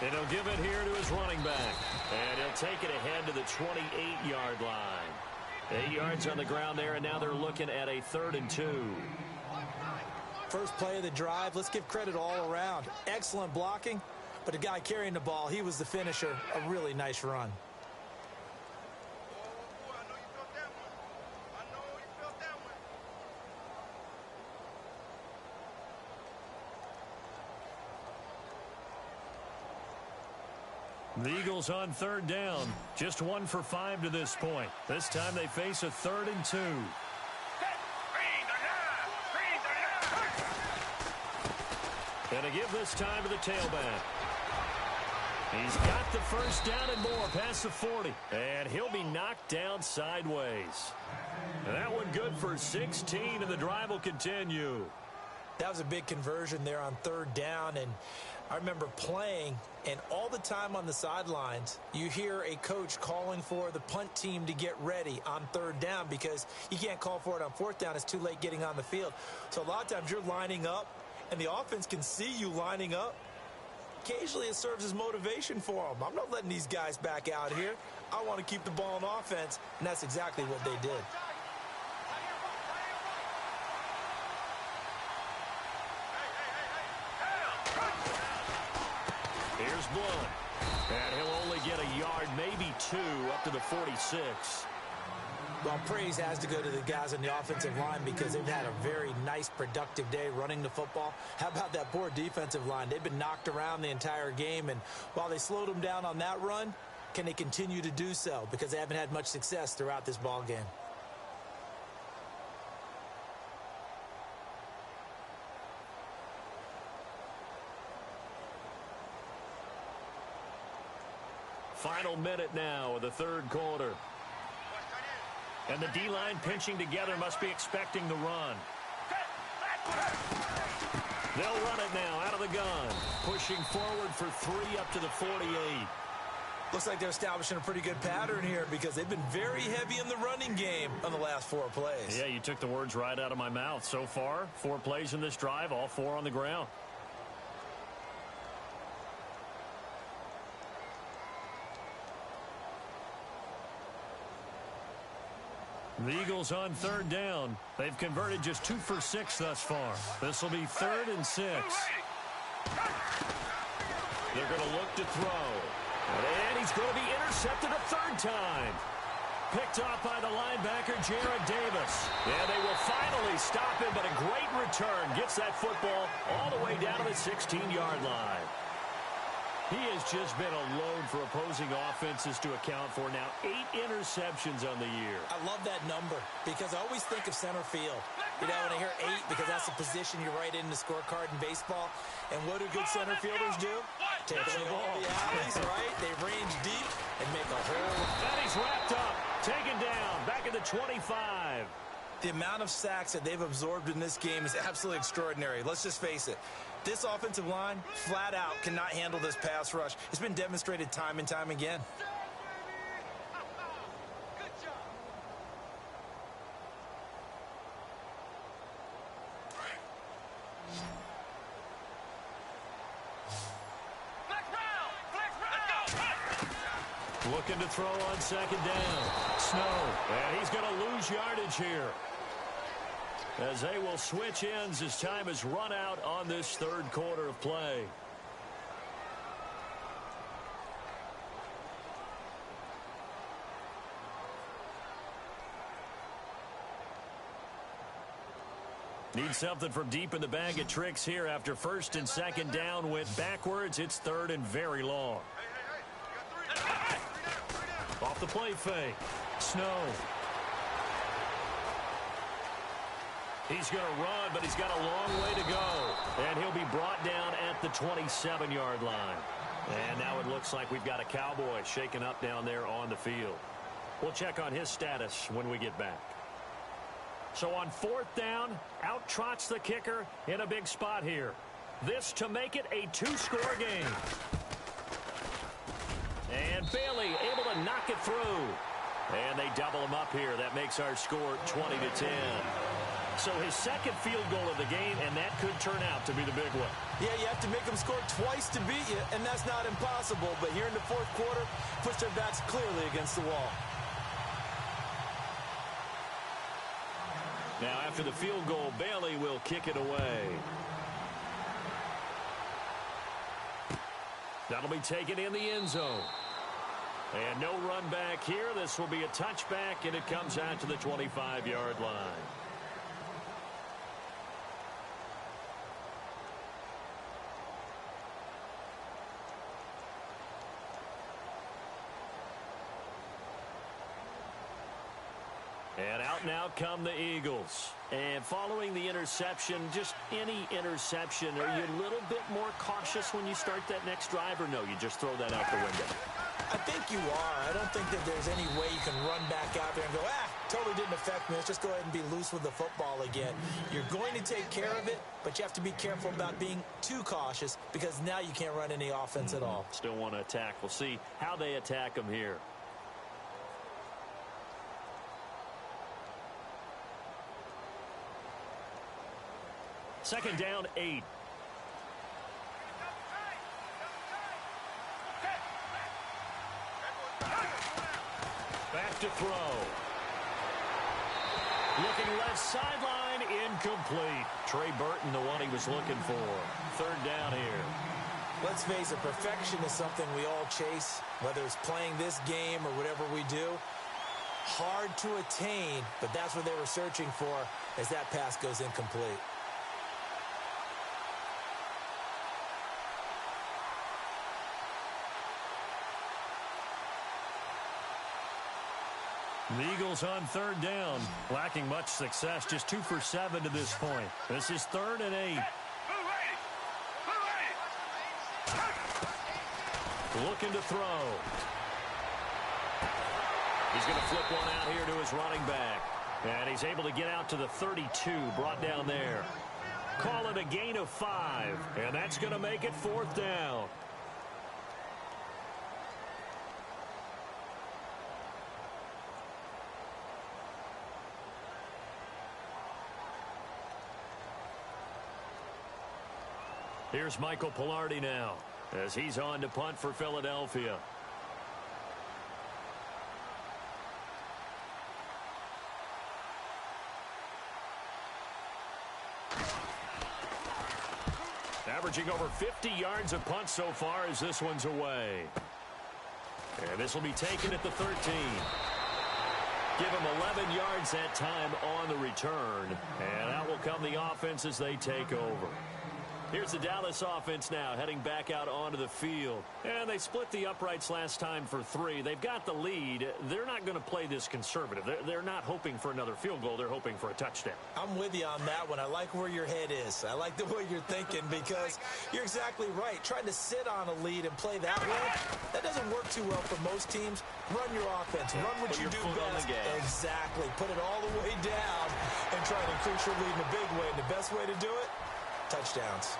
And he'll give it here to his running back. And he'll take it ahead to the 28-yard line. 8 yards on the ground there, and now they're looking at a 3rd and 2. First play of the drive, let's give credit all around. Excellent blocking, but the guy carrying the ball, he was the finisher. A really nice run. The Eagles on 3rd down. Just 1 for 5 to this point. This time they face a 3rd and 2. And a give this time to the tailback. He's got the first down and more past the 40. And he'll be knocked down sideways. And that one good for 16, and the drive will continue. That was a big conversion there on 3rd down, and I remember playing, and all the time on the sidelines, you hear a coach calling for the punt team to get ready on 3rd down because you can't call for it on 4th down. It's too late getting on the field. So a lot of times you're lining up, and the offense can see you lining up. Occasionally it serves as motivation for them. I'm not letting these guys back out here. I want to keep the ball in offense, and that's exactly what they did. Here's Blunt. And he'll only get a yard, maybe 2, up to the 46. Well, praise has to go to the guys on the offensive line because they've had a very nice, productive day running the football. How about that poor defensive line? They've been knocked around the entire game, and while they slowed them down on that run, can they continue to do so? Because they haven't had much success throughout this ball game. Final minute now of the 3rd quarter. And the D-line pinching together must be expecting the run. They'll run it now out of the gun. Pushing forward for 3 up to the 48. Looks like they're establishing a pretty good pattern here because they've been very heavy in the running game on the last 4 plays. Yeah, you took the words right out of my mouth. So far, 4 plays in this drive, all 4 on the ground. The Eagles on 3rd down. They've converted just 2 for 6 thus far. This will be 3rd and 6. They're going to look to throw. And he's going to be intercepted a 3rd time. Picked off by the linebacker, Jared Davis. And they will finally stop him, but a great return. Gets that football all the way down to the 16-yard line. He has just been a load for opposing offenses to account for. Now 8 interceptions on the year. I love that number because I always think of center field. You know, when I hear 8, because that's the position you write in the scorecard in baseball. And what do good center fielders do? Take the ball the alleys, right? They range deep and make a hole. And he's wrapped up, taken down, back at the 25. The amount of sacks that they've absorbed in this game is absolutely extraordinary. Let's just face it. This offensive line, flat out, cannot handle this pass rush. It's been demonstrated time and time again. Looking to throw on 2nd down. Snow, and he's going to lose yardage here. As they will switch ends as time is run out on this 3rd quarter of play. Need something from deep in the bag of tricks here after 1st and 2nd down went backwards. It's 3rd and very long. Off the play fake. Snow. He's going to run, but he's got a long way to go. And he'll be brought down at the 27-yard line. And now it looks like we've got a Cowboy shaken up down there on the field. We'll check on his status when we get back. So on 4th down, out trots the kicker in a big spot here. This to make it a 2-score game. And Bailey able to knock it through. And they double him up here. That makes our score 20-10. So his second field goal of the game, and that could turn out to be the big one. Yeah, you have to make them score twice to beat you, and that's not impossible. But here in the 4th quarter, puts their backs clearly against the wall. Now after the field goal, Bailey will kick it away. That'll be taken in the end zone. And no run back here. This will be a touchback, and it comes out to the 25-yard line. And out now come the Eagles. And following the interception, just any interception, are you a little bit more cautious when you start that next drive, or no, you just throw that out the window? I think you are. I don't think that there's any way you can run back out there and go, totally didn't affect me. Let's just go ahead and be loose with the football again. You're going to take care of it, but you have to be careful about being too cautious because now you can't run any offense at all. Still want to attack. We'll see how they attack them here. Second down, 8. Back to throw. Looking left sideline, incomplete. Trey Burton, the one he was looking for. Third down here. Let's face it, perfection is something we all chase, whether it's playing this game or whatever we do. Hard to attain, but that's what they were searching for as that pass goes incomplete. The Eagles on third down, lacking much success, just 2 for 7 to this point. This is 3rd and 8. Looking to throw. He's going to flip one out here to his running back. And he's able to get out to the 32, brought down there. Call it a gain of 5, and that's going to make it 4th down. Here's Michael Pilardi now as he's on to punt for Philadelphia. Averaging over 50 yards a punt so far as this one's away. And this will be taken at the 13. Give him 11 yards that time on the return. And out will come the offense as they take over. Here's the Dallas offense now heading back out onto the field. And they split the uprights last time for 3. They've got the lead. They're not going to play this conservative. They're not hoping for another field goal. They're hoping for a touchdown. I'm with you on that one. I like where your head is. I like the way you're thinking because you're exactly right. Trying to sit on a lead and play that way, that doesn't work too well for most teams. Run your offense. Run what you do best. Exactly. Put it all the way down and try to increase your lead in a big way. And the best way to do it, touchdowns.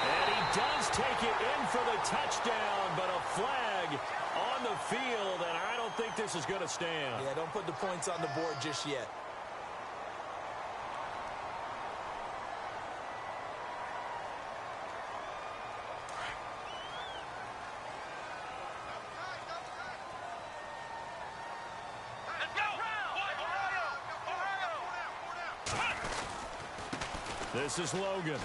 And he does take it in for the touchdown, but a flag on the field, and I don't think this is going to stand. Yeah, don't put the points on the board just yet. This is Logan.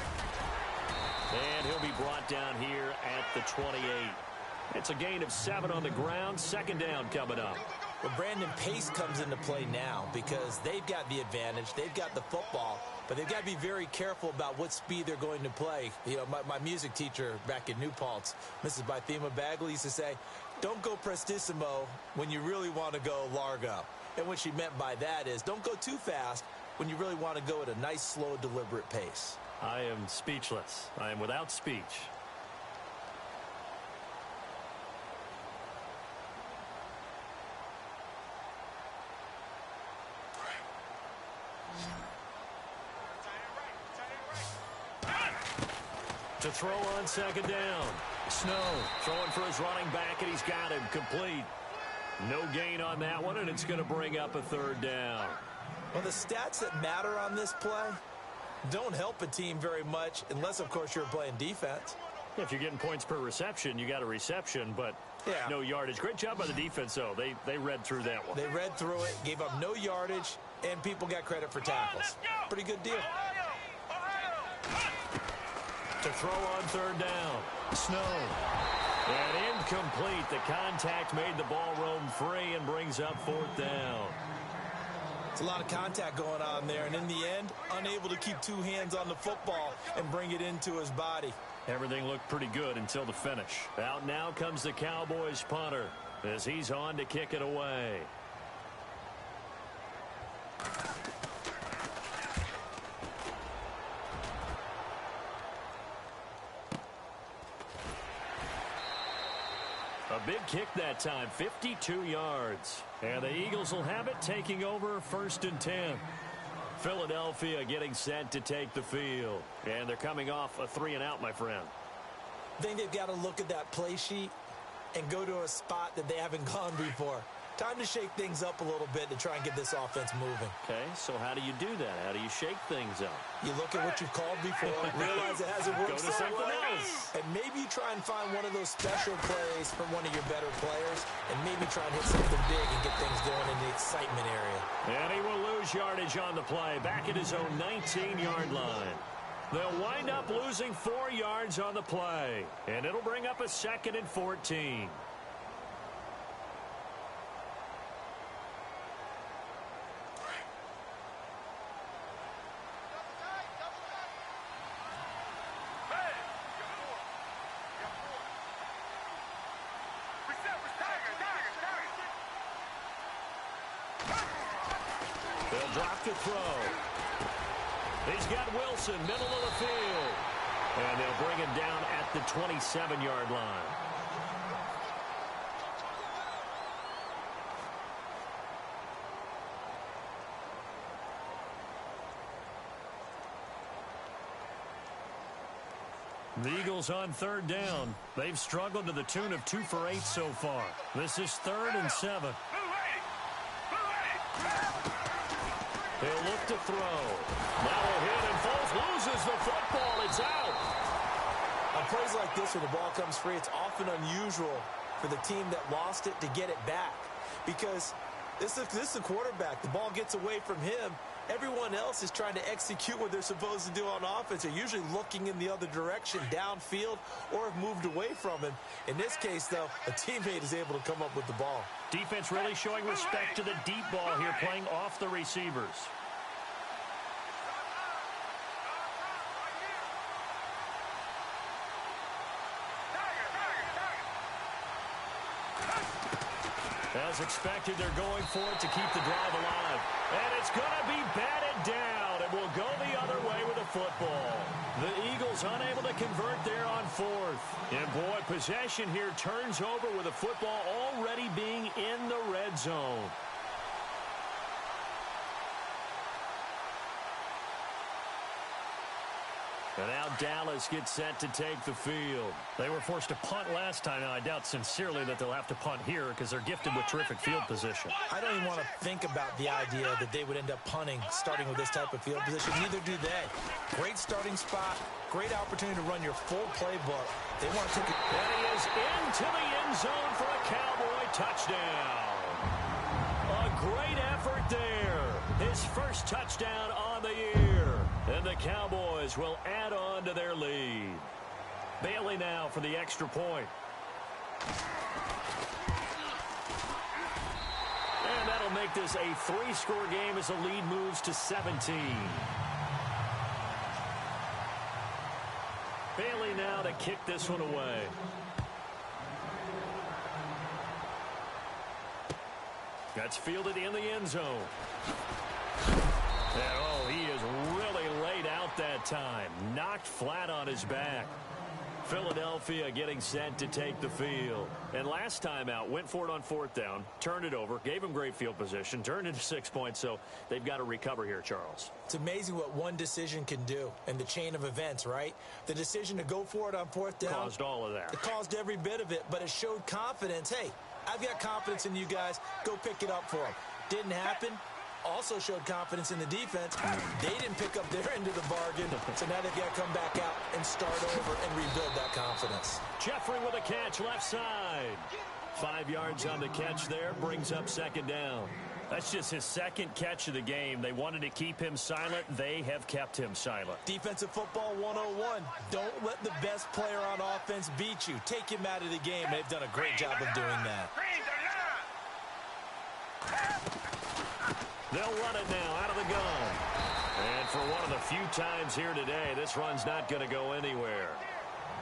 And he'll be brought down here at the 28. It's a gain of 7 on the ground. Second down coming up. Well, Brandon, pace comes into play now because they've got the advantage. They've got the football, but they've got to be very careful about what speed they're going to play. You know, my music teacher back in New Paltz, Mrs. Bythema Bagley, used to say, don't go prestissimo when you really want to go largo. And what she meant by that is don't go too fast when you really want to go at a nice, slow, deliberate pace. I am speechless. I am without speech. To throw on second down. Snow throwing for his running back, and he's got him complete. No gain on that one, and it's going to bring up a third down. Well, the stats that matter on this play don't help a team very much unless, of course, you're playing defense. If you're getting points per reception, you got a reception, but no yardage. Great job by the defense, though. They read through that one. They read through it, gave up no yardage, and people got credit for tackles. Pretty good deal. To throw on third down. Snow. And incomplete. The contact made the ball roam free and brings up fourth down. It's a lot of contact going on there, and in the end, unable to keep two hands on the football and bring it into his body. Everything looked pretty good until the finish. Out now comes the Cowboys punter as he's on to kick it away. A big kick that time, 52 yards. And the Eagles will have it, taking over 1st and 10. Philadelphia getting set to take the field. And they're coming off a 3-and-out, my friend. I think they've got to look at that play sheet and go to a spot that they haven't gone before. Time to shake things up a little bit to try and get this offense moving. Okay, so how do you do that? How do you shake things up? You look at what you've called before, realize it hasn't worked Go to something else. and maybe you try and find one of those special plays from one of your better players, and maybe try and hit something big and get things going in the excitement area. And he will lose yardage on the play, back at his own 19-yard line. They'll wind up losing 4 yards on the play, and it'll bring up a 2nd and 14. They'll drop to throw. He's got Wilson, middle of the field. And they'll bring him down at the 27-yard line. The Eagles on 3rd down. They've struggled to the tune of 2 for 8 so far. This is 3rd and 7. He'll look to throw. Now a hit, and Foles loses the football. It's out. On plays like this, when the ball comes free, it's often unusual for the team that lost it to get it back. Because this is the quarterback. The ball gets away from him. Everyone else is trying to execute what they're supposed to do on offense. They're usually looking in the other direction, downfield, or have moved away from him. In this case, though, a teammate is able to come up with the ball. Defense really showing respect to the deep ball here, playing off the receivers. As expected, they're going for it to keep the drive alive. And it's going to be batted down. It will go the other way with the football. The Eagles unable to convert there on 4th. And boy, possession here turns over with the football already being in the red zone. And now Dallas gets set to take the field. They were forced to punt last time. Now, I doubt sincerely that they'll have to punt here because they're gifted with terrific field position. I don't even want to think about the idea that they would end up punting starting with this type of field position. Neither do they. Great starting spot. Great opportunity to run your full playbook. They want to take it. And he is into the end zone for a Cowboy touchdown. A great effort there. His first touchdown on the year. And the Cowboys will add on to their lead. Bailey now for the extra point. And that'll make this a 3-score game as the lead moves to 17. Bailey now to kick this one away. That's fielded in the end zone. And, oh, he is really laid out that time. Knocked flat on his back. Philadelphia getting set to take the field. And last time out, went for it on fourth down, turned it over, gave them great field position, turned into 6 points, so they've got to recover here, Charles. It's amazing what one decision can do in the chain of events, right? The decision to go for it on fourth down. Caused all of that. It caused every bit of it, but it showed confidence. Hey, I've got confidence in you guys. Go pick it up for them. Didn't happen. Also showed confidence in the defense. They didn't pick up their end of the bargain, so now they've got to come back out and start over and rebuild that confidence. Jeffrey with a catch left side. 5 yards on the catch there, brings up second down. That's just his second catch of the game. They wanted to keep him silent. They have kept him silent. Defensive football 101. Don't let the best player on offense beat you. Take him out of the game. They've done a great job of doing that. They'll run it now out of the gun. And for one of the few times here today, this run's not going to go anywhere.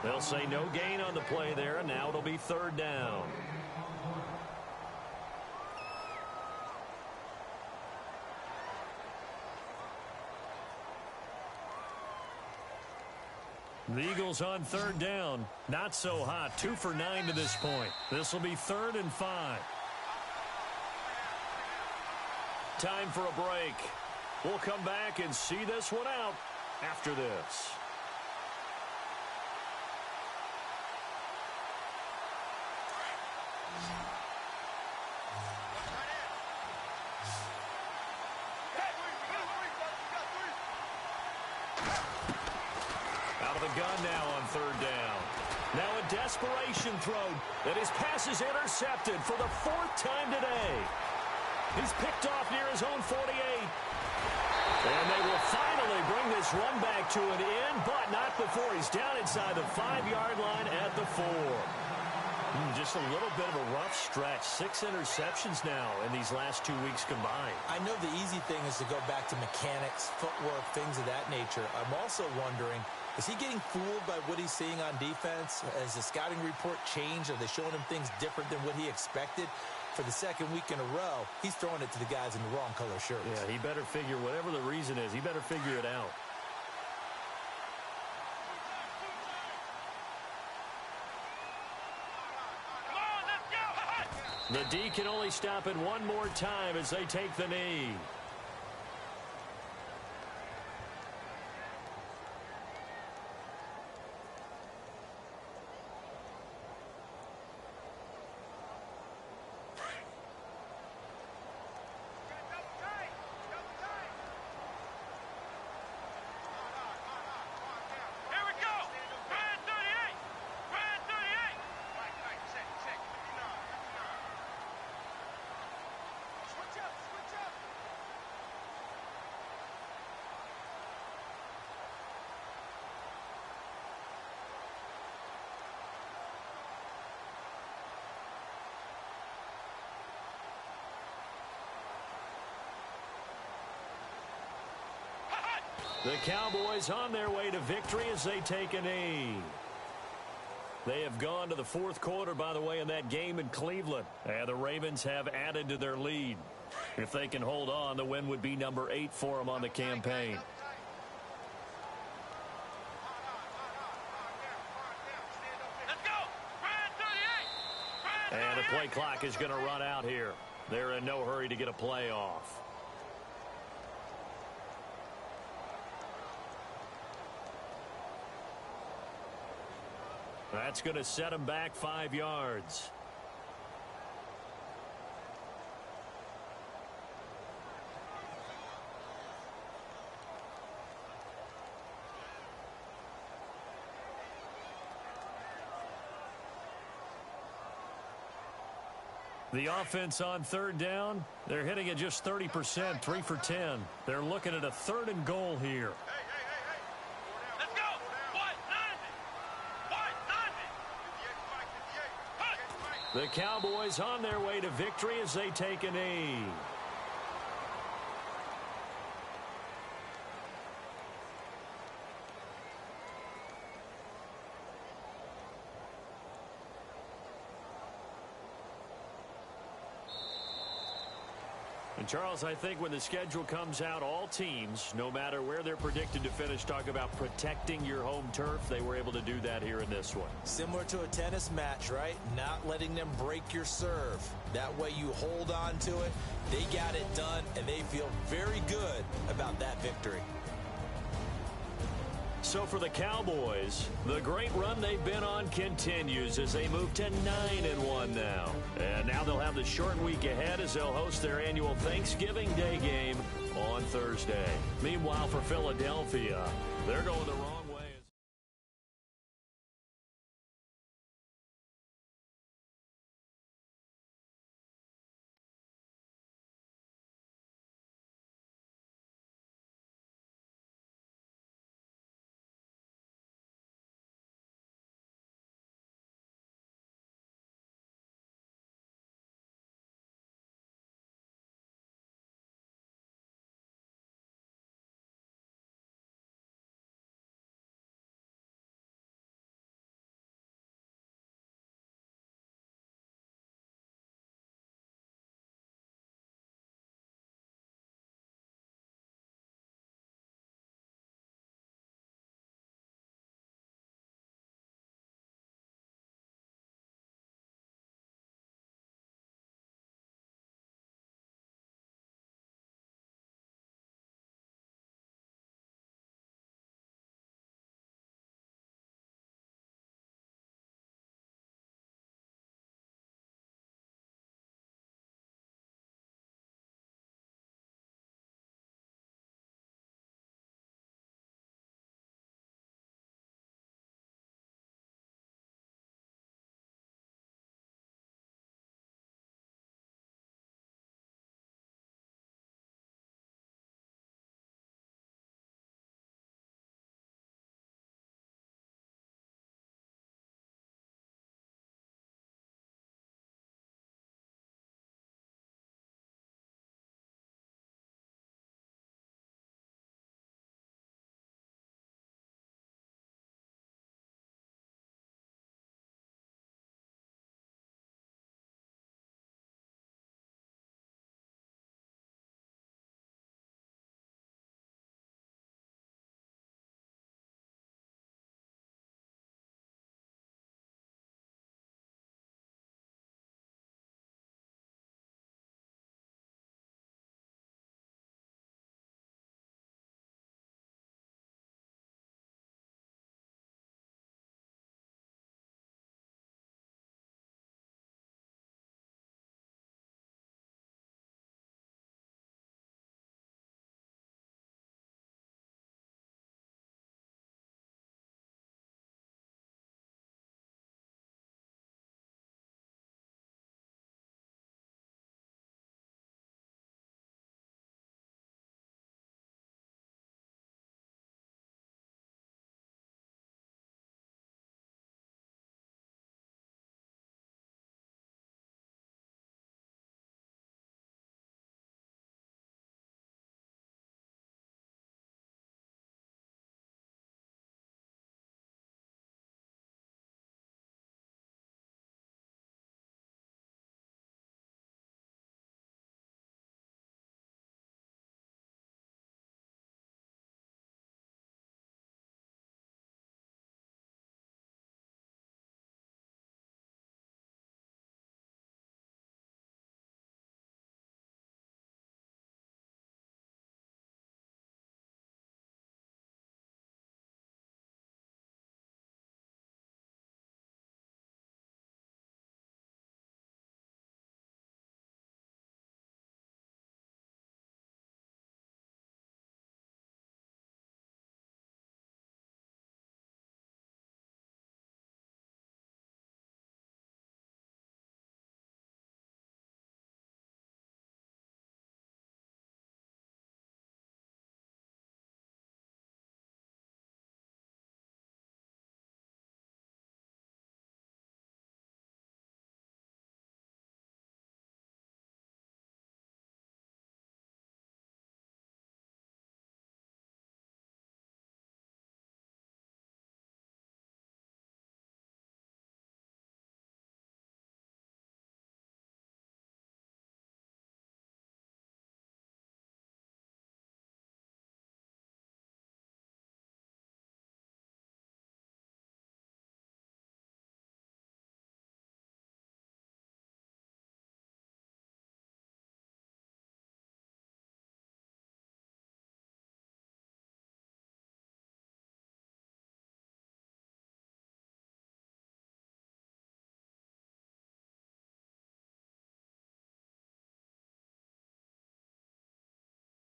They'll say no gain on the play there, and now it'll be third down. The Eagles on third down. Not so hot. 2 for 9 to this point. This will be 3rd and 5. Time for a break. We'll come back and see this one out after this. Out of the gun now on third down. Now a desperation throw, and his pass is intercepted for the 4th time today. He's picked off near his own 48. And they will finally bring this run back to an end, but not before he's down inside the 5-yard line at the 4. Just a little bit of a rough stretch. 6 interceptions now in these last 2 weeks combined. I know the easy thing is to go back to mechanics, footwork, things of that nature. I'm also wondering, is he getting fooled by what he's seeing on defense? Has the scouting report changed? Are they showing him things different than what he expected? For the 2nd week in a row, he's throwing it to the guys in the wrong color shirts. Yeah, he better figure, whatever the reason is, he better figure it out. The D can only stop it one more time as they take the knee. The Cowboys on their way to victory as they take a knee. They have gone to the 4th quarter, by the way, in that game in Cleveland. And the Ravens have added to their lead. If they can hold on, the win would be number 8 for them on the campaign. And the play clock is going to run out here. They're in no hurry to get a play off. That's going to set him back 5 yards. The offense on third down, they're hitting it just 30%, 3 for 10. They're looking at a 3rd and goal here. The Cowboys on their way to victory as they take a knee. And Charles, I think when the schedule comes out, all teams, no matter where they're predicted to finish, talk about protecting your home turf. They were able to do that here in this one. Similar to a tennis match, right? Not letting them break your serve. That way you hold on to it. They got it done, and they feel very good about that victory. So for the Cowboys, the great run they've been on continues as they move to 9-1 now. And now they'll have the short week ahead as they'll host their annual Thanksgiving Day game on Thursday. Meanwhile, for Philadelphia, they're going the wrong